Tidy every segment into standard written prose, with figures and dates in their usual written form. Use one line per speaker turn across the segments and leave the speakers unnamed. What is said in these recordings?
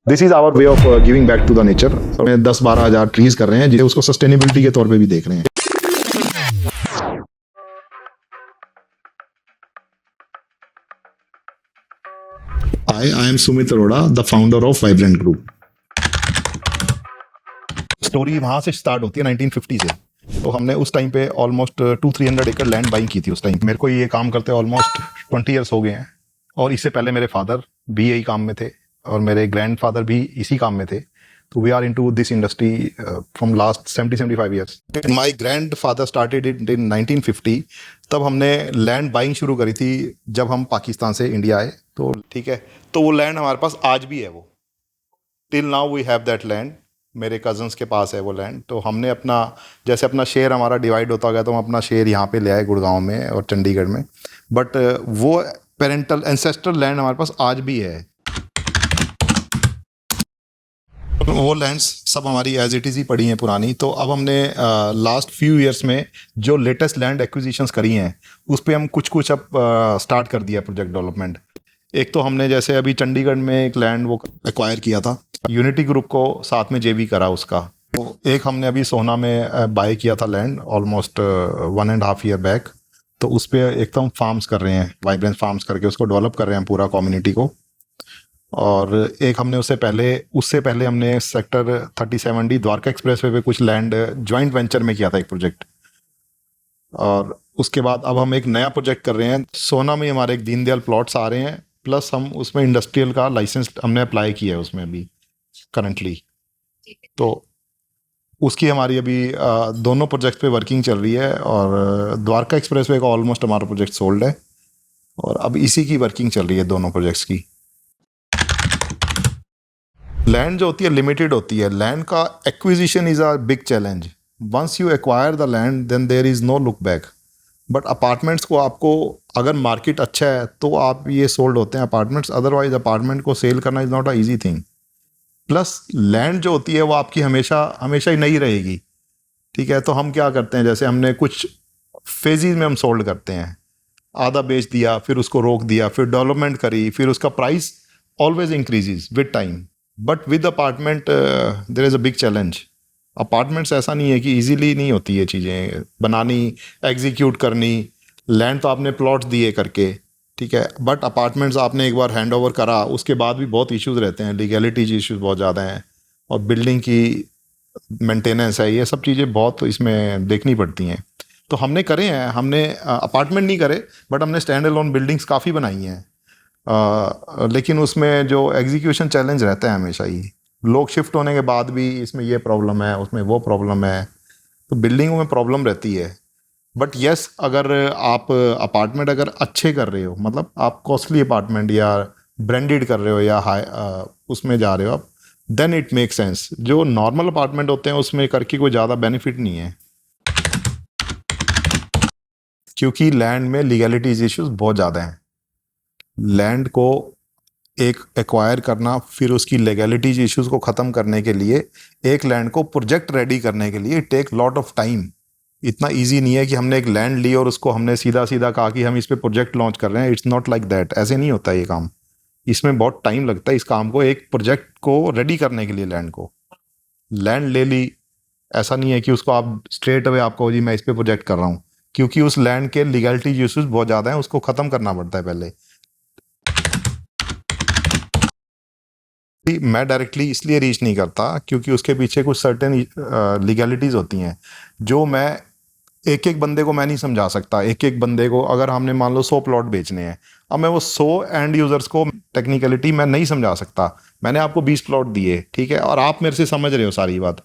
This is our way of giving back to the nature. 10-12 हज़ार trees कर रहे हैं जिसे उसको सस्टेनेबिलिटी के तौर पे भी देख रहे हैं। I am Sumit Arora, the founder of vibrant group. Story वहां से स्टार्ट होती है 1950 से। तो हमने उस टाइम पे ऑलमोस्ट 200-300 एकड़ लैंड बाइंग की थी उस टाइम। मेरे को ये काम करते ऑलमोस्ट 20 ईयर्स हो गए हैं, और इससे पहले मेरे फादर भी यही काम में थे और मेरे ग्रैंडफादर भी इसी काम में थे। तो we are into this industry from last 70-75 years. My grandfather started it in 1950। तब हमने लैंड बाइंग शुरू करी थी जब हम पाकिस्तान से इंडिया आए। तो ठीक है, तो वो लैंड हमारे पास आज भी है। वो till now we have that land. मेरे कजन्स के पास है वो लैंड। तो हमने अपना, जैसे अपना शेयर हमारा डिवाइड होता गया तो हम अपना शेयर यहाँ पे ले आए गुड़गांव में और चंडीगढ़ में। बट वो पेरेंटल एंसेस्ट्रल लैंड हमारे पास आज भी है। वो लैंड्स सब हमारी एज इट इज़ ही पड़ी हैं पुरानी। तो अब हमने लास्ट फ्यू इयर्स में जो लेटेस्ट लैंड एक्विजिशंस करी हैं उस पर हम कुछ अब स्टार्ट कर दिया प्रोजेक्ट डेवलपमेंट। एक तो हमने जैसे अभी चंडीगढ़ में एक लैंड वो एक्वायर किया था, यूनिटी ग्रुप को साथ में जेवी करा उसका। तो एक हमने अभी सोहना में बाय किया था लैंड ऑलमोस्ट 1.5 ईयर बैक। तो उस पर एक तो हम फार्म्स कर रहे हैं, वाइब्रेंट फार्म्स करके उसको डेवलप कर रहे हैं पूरा कम्युनिटी को। और एक हमने उससे पहले हमने सेक्टर 37D द्वारका एक्सप्रेसवे पे कुछ लैंड जॉइंट वेंचर में किया था एक प्रोजेक्ट। और उसके बाद अब हम एक नया प्रोजेक्ट कर रहे हैं सोना में। हमारे एक दीनदयाल प्लॉट्स आ रहे हैं, प्लस हम उसमें इंडस्ट्रियल का लाइसेंस हमने अप्लाई किया है उसमें अभी करंटली। तो उसकी हमारी अभी दोनों प्रोजेक्ट पे वर्किंग चल रही है। और द्वारका एक्सप्रेसवे का ऑलमोस्ट हमारा प्रोजेक्ट सोल्ड है और अब इसी की वर्किंग चल रही है दोनों प्रोजेक्ट्स की। लैंड जो होती है लिमिटेड होती है। लैंड का acquisition is a big challenge. Once you acquire the land then there is no look back. But apartments को आपको, अगर मार्केट अच्छा है तो आप ये सोल्ड होते हैं अपार्टमेंट्स। अदरवाइज अपार्टमेंट को सेल करना is not a easy thing. Plus land जो होती है वो आपकी हमेशा हमेशा ही नहीं रहेगी। ठीक है, तो हम क्या करते हैं, जैसे हमने कुछ फेजेस में हम सोल्ड करते हैं। आधा बेच दिया, फिर उसको रोक दिया, फिर डेवलपमेंट करी, फिर उसका price always increases with time. But with apartment there is a big challenge. Apartments ऐसा नहीं है कि इजीली नहीं होती ये चीज़ें बनानी, एग्जीक्यूट करनी। लैंड तो आपने प्लॉट्स दिए करके, ठीक है, बट अपार्टमेंट्स आपने एक बार हैंड ओवर करा उसके बाद भी बहुत इश्यूज रहते हैं, लीगैलिटीज इश्यूज बहुत ज़्यादा हैं, और बिल्डिंग की मेंटेनेंस है, ये सब चीज़ें बहुत इसमें देखनी पड़ती हैं। तो हमने करे हैं, हमने अपार्टमेंट नहीं करे बट हमने स्टैंड अलोन बिल्डिंग्स काफ़ी बनाई हैं। लेकिन उसमें जो एग्जीक्यूशन चैलेंज रहता है हमेशा ही, लोग शिफ्ट होने के बाद भी इसमें ये प्रॉब्लम है, उसमें वो प्रॉब्लम है, तो बिल्डिंगों में प्रॉब्लम रहती है। बट यस, अगर आप अपार्टमेंट अगर अच्छे कर रहे हो, मतलब आप कॉस्टली अपार्टमेंट या ब्रांडेड कर रहे हो या हाई उसमें जा रहे हो आप, देन इट मेक सेंस। जो नॉर्मल अपार्टमेंट होते हैं उसमें करके कोई ज़्यादा बेनिफिट नहीं है, क्योंकि लैंड में लीगैलिटीज इश्यूज बहुत ज़्यादा हैं। लैंड को एक एक्वायर करना, फिर उसकी लीगैलिटीज इश्यूज को ख़त्म करने के लिए, एक लैंड को प्रोजेक्ट रेडी करने के लिए टेक लॉट ऑफ टाइम। इतना इजी नहीं है कि हमने एक लैंड ली और उसको हमने सीधा सीधा कहा कि हम इस पे प्रोजेक्ट लॉन्च कर रहे हैं। इट्स नॉट लाइक दैट, ऐसे नहीं होता ये काम। इसमें बहुत टाइम लगता है इस काम को, एक प्रोजेक्ट को रेडी करने के लिए। लैंड ले ली, ऐसा नहीं है कि उसको आप स्ट्रेट अवे आपको जी मैं इस पे प्रोजेक्ट कर रहा हूँ, क्योंकि उस लैंड के लीगैलिटी इश्यूज बहुत ज़्यादा हैं, उसको ख़त्म करना पड़ता है पहले। मैं डायरेक्टली इसलिए रीच नहीं करता क्योंकि उसके पीछे कुछ सर्टेन लीगैलिटीज होती हैं जो मैं एक एक बंदे को मैं नहीं समझा सकता। एक एक बंदे को, अगर हमने मान लो 100 प्लॉट बेचने हैं, अब मैं वो 100 एंड यूजर्स को टेक्निकलिटी मैं नहीं समझा सकता। मैंने आपको 20 प्लॉट दिए, ठीक है, और आप मेरे से समझ रहे हो सारी बात।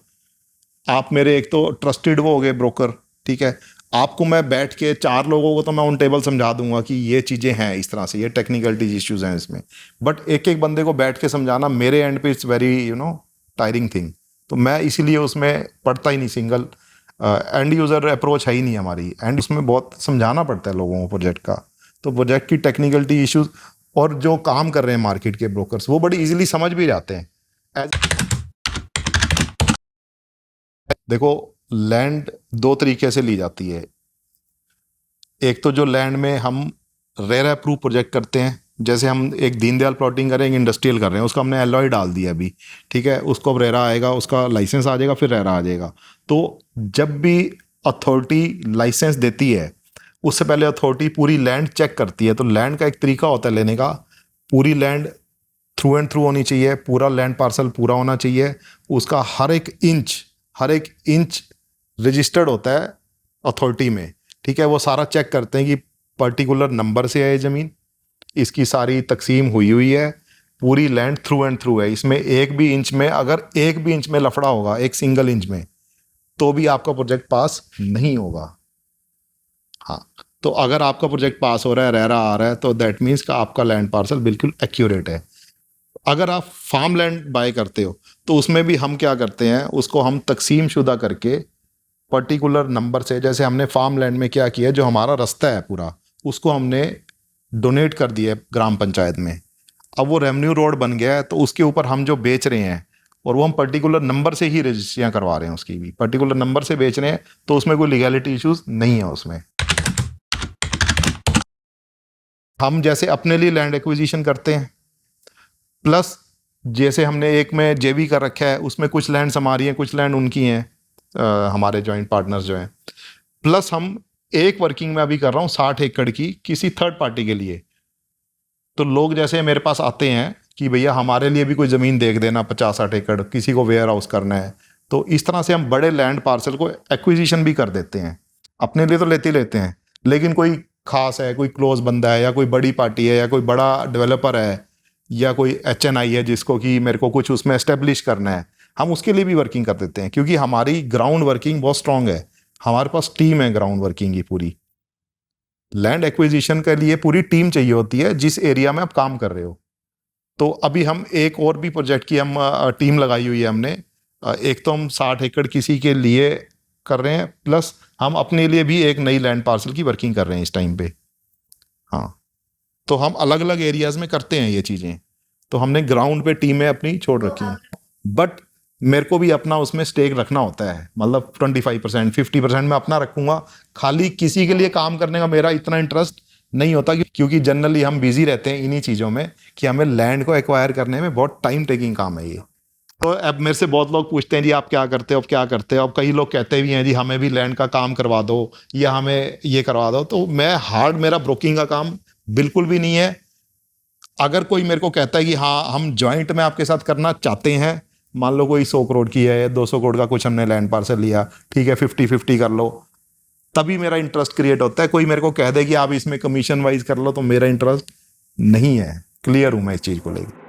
आप मेरे एक तो ट्रस्टेड वो हो गए ब्रोकर, ठीक है। आपको मैं बैठ के 4 लोगों को तो मैं ऑन टेबल समझा दूंगा कि ये चीज़ें हैं इस तरह से, ये टेक्निकलिटीज इश्यूज हैं इसमें। बट एक एक बंदे को बैठ के समझाना मेरे एंड पे इट्स वेरी टायरिंग थिंग। तो मैं इसीलिए उसमें पढ़ता ही नहीं। सिंगल एंड यूज़र अप्रोच है ही नहीं हमारी, एंड उसमें बहुत समझाना पड़ता है लोगों को प्रोजेक्ट का। तो प्रोजेक्ट की टेक्निकलिटी इश्यूज और जो काम कर रहे हैं मार्केट के ब्रोकर्स, वो बड़ी इजीली समझ भी जाते हैं। देखो, लैंड 2 तरीके से ली जाती है। एक तो जो लैंड में हम रेरा अप्रूव प्रोजेक्ट करते हैं, जैसे हम एक दीनदयाल प्लॉटिंग कर रहे हैं, एक इंडस्ट्रियल कर रहे हैं, उसको हमने एलॉय डाल दिया अभी, ठीक है, उसको अब रेरा आएगा, उसका लाइसेंस आ जाएगा, फिर रेरा आ जाएगा। तो जब भी अथॉरिटी लाइसेंस देती है उससे पहले अथॉरिटी पूरी लैंड चेक करती है। तो लैंड का एक तरीका होता है लेने का, पूरी लैंड थ्रू एंड थ्रू होनी चाहिए, पूरा लैंड पार्सल पूरा होना चाहिए, उसका हर एक इंच रजिस्टर्ड होता है अथॉरिटी में, ठीक है। वो सारा चेक करते हैं कि पर्टिकुलर नंबर से है ज़मीन, इसकी सारी तकसीम हुई है, पूरी लैंड थ्रू एंड थ्रू है, इसमें एक भी इंच में, अगर एक भी इंच में लफड़ा होगा, एक सिंगल इंच में, तो भी आपका प्रोजेक्ट पास नहीं होगा। हाँ, तो अगर आपका प्रोजेक्ट पास हो रहा है, रेरा आ रहा है, तो दैट मीन्स का आपका लैंड पार्सल बिल्कुल एक्यूरेट है। अगर आप फार्म लैंड बाय करते हो तो उसमें भी हम क्या करते हैं, उसको हम तकसीम शुदा करके पर्टिकुलर नंबर से, जैसे हमने फार्म लैंड में क्या किया, जो हमारा रास्ता है पूरा, उसको हमने डोनेट कर दिया है ग्राम पंचायत में। अब वो रेवेन्यू रोड बन गया है, तो उसके ऊपर हम जो बेच रहे हैं, और वो हम पर्टिकुलर नंबर से ही रजिस्ट्रियाँ करवा रहे हैं, उसकी भी पर्टिकुलर नंबर से बेच रहे हैं, तो उसमें कोई लीगैलिटी इश्यूज नहीं है उसमें। हम जैसे अपने लिए लैंड एक्विजिशन करते हैं, प्लस जैसे हमने एक में जेवी कर रखा है, उसमें कुछ लैंड हमारी हैं, कुछ लैंड उनकी हैं, हमारे जॉइंट पार्टनर्स जो हैं, प्लस हम एक वर्किंग में अभी कर रहा हूँ 60 एकड़ की किसी थर्ड पार्टी के लिए। तो लोग जैसे मेरे पास आते हैं कि भैया हमारे लिए भी कोई ज़मीन देख देना 50-60 एकड़, किसी को वेयर हाउस करना है, तो इस तरह से हम बड़े लैंड पार्सल को एक्विजिशन भी कर देते हैं। अपने लिए तो लेते ही लेते हैं, लेकिन कोई खास है, कोई क्लोज बंदा है, या कोई बड़ी पार्टी है, या कोई बड़ा डेवलपर है, या कोई HNI है जिसको कि मेरे को कुछ उसमें एस्टेब्लिश करना है, हम उसके लिए भी वर्किंग कर देते हैं, क्योंकि हमारी ग्राउंड वर्किंग बहुत स्ट्रांग है, हमारे पास टीम है ग्राउंड वर्किंग की पूरी। लैंड एक्विजिशन के लिए पूरी टीम चाहिए होती है जिस एरिया में आप काम कर रहे हो। तो अभी हम एक और भी प्रोजेक्ट की हम टीम लगाई हुई है हमने। एक तो हम 60 एकड़ किसी के लिए कर रहे हैं, प्लस हम अपने लिए भी एक नई लैंड पार्सल की वर्किंग कर रहे हैं इस टाइम पे। हाँ, तो हम अलग अलग एरियाज में करते हैं ये चीज़ें, तो हमने ग्राउंड पे टीमें अपनी छोड़ रखी हैं, बट मेरे को भी अपना उसमें स्टेक रखना होता है, मतलब 25% 50% मैं अपना रखूंगा। खाली किसी के लिए काम करने का मेरा इतना इंटरेस्ट नहीं होता, क्योंकि जनरली हम बिजी रहते हैं इन्हीं चीज़ों में कि हमें लैंड को एक्वायर करने में बहुत टाइम टेकिंग काम है ये। तो अब मेरे से बहुत लोग पूछते हैं जी आप क्या करते हो, अब क्या करते हो, अब कई लोग कहते भी हैं जी हमें भी लैंड का काम करवा दो या हमें ये करवा दो। तो मैं हार्ड, मेरा ब्रोकिंग का काम बिल्कुल भी नहीं है। अगर कोई मेरे को कहता है कि हाँ हम जॉइंट में आपके साथ करना चाहते हैं, मान लो कोई 100 करोड़ की है, 200 करोड़ का कुछ हमने लैंड पार्सल लिया, ठीक है 50-50 कर लो, तभी मेरा इंटरेस्ट क्रिएट होता है। कोई मेरे को कह दे कि आप इसमें कमीशन वाइज कर लो, तो मेरा इंटरेस्ट नहीं है। क्लियर हूं मैं इस चीज को लेकर।